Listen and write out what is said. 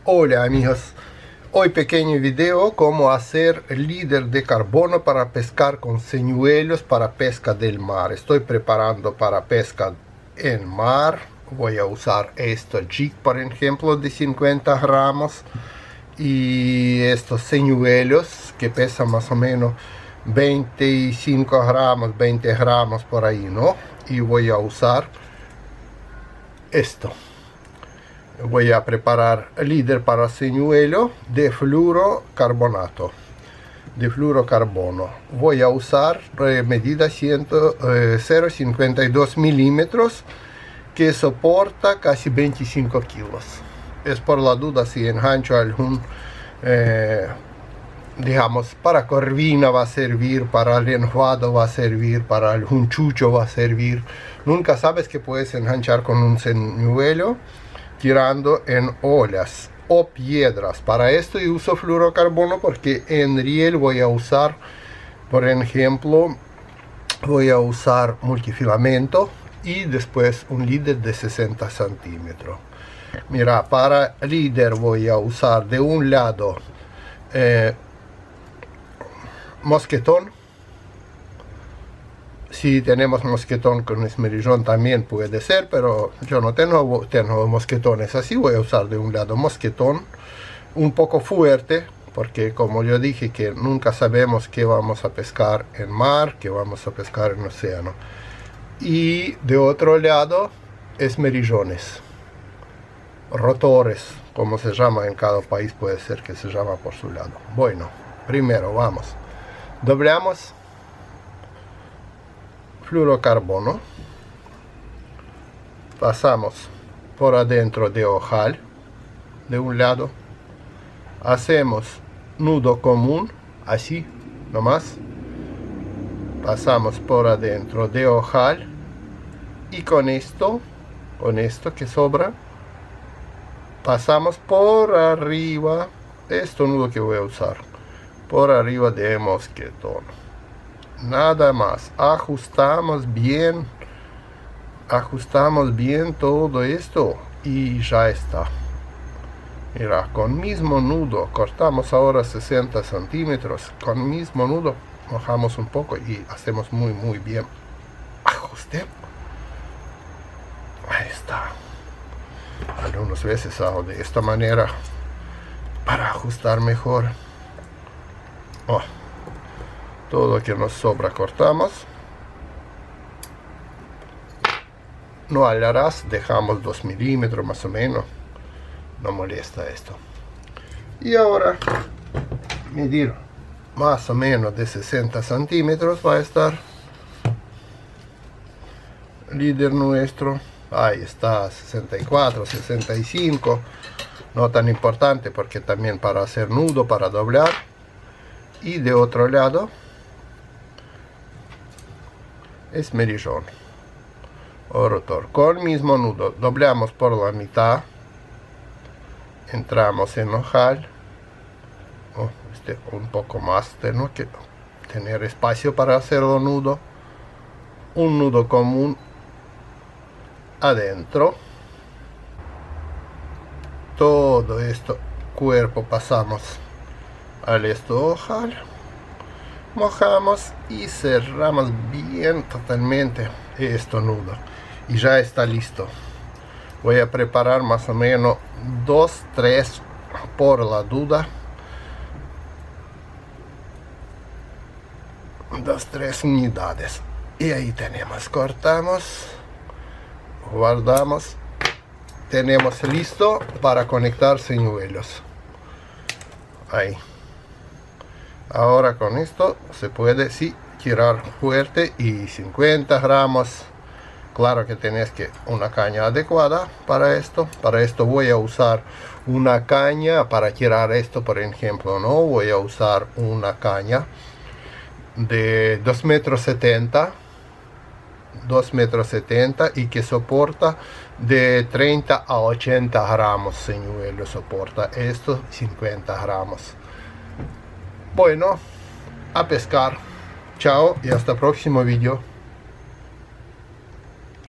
Hola amigos, hoy pequeño video cómo hacer líder de carbono para pescar con señuelos para pesca del mar. Estoy preparando para pesca en mar. Voy a usar esto jig por ejemplo de 50 gramos y estos señuelos que pesan más o menos 25 gramos, 20 gramos por ahí, ¿no? Y voy a usar esto. Voy a preparar líder para señuelo de fluorocarbonato, de fluorocarbono. Voy a usar medida 0,52 milímetros que soporta casi 25 kilos. Es por la duda si engancho algún, digamos, para corvina va a servir, para el enjuado va a servir, para algún chucho va a servir. Nunca sabes que puedes enganchar con un señuelo tirando en olas o piedras. Para esto yo uso fluorocarbono porque en riel voy a usar, por ejemplo, voy a usar multifilamento y después un líder de 60 centímetros. Mira, para líder voy a usar de un lado mosquetón. Si tenemos mosquetón con esmerillón también puede ser, pero yo no tengo mosquetones así. Voy a usar de un lado mosquetón un poco fuerte, porque como yo dije que nunca sabemos qué vamos a pescar en mar, qué vamos a pescar en océano. Y de otro lado esmerillones, rotores, como se llama en cada país, puede ser que se llama por su lado. Bueno, primero vamos, doblamos fluorocarbono, pasamos por adentro de ojal de un lado, hacemos nudo común así nomás, pasamos por adentro de ojal y con esto que sobra pasamos por arriba, este nudo que voy a usar por arriba de mosquetón. Nada más, ajustamos bien todo esto y ya está. Mira, con mismo nudo cortamos ahora 60 centímetros, con mismo nudo mojamos un poco y hacemos muy bien ajuste. Ahí está. Algunas veces hago de esta manera para ajustar mejor. Todo lo que nos sobra cortamos. No al ras, dejamos 2 milímetros más o menos. No molesta esto. Y ahora medir más o menos de 60 centímetros va a estar líder nuestro. Ahí está, 64, 65. No tan importante porque también para hacer nudo, para doblar. Y de otro lado esmerillón o rotor con mismo nudo, doblamos por la mitad, entramos en ojal, un poco más, tengo que tener espacio para hacerlo nudo, un nudo común adentro, todo esto cuerpo pasamos al ojal, mojamos y cerramos bien totalmente este nudo y ya está listo. Voy a preparar más o menos 2-3 por la duda, 2-3 unidades y ahí tenemos, cortamos, guardamos, tenemos listo para conectar señuelos. Ahí. Ahora con esto se puede tirar fuerte y 50 gramos. Claro que tenés que una caña adecuada para esto. Para esto voy a usar una caña para tirar esto, por ejemplo, no voy a usar una caña de 2,70 m y que soporta de 30 a 80 gramos señuelo, soporta esto 50 gramos. Bueno, a pescar. Chao y hasta el próximo video.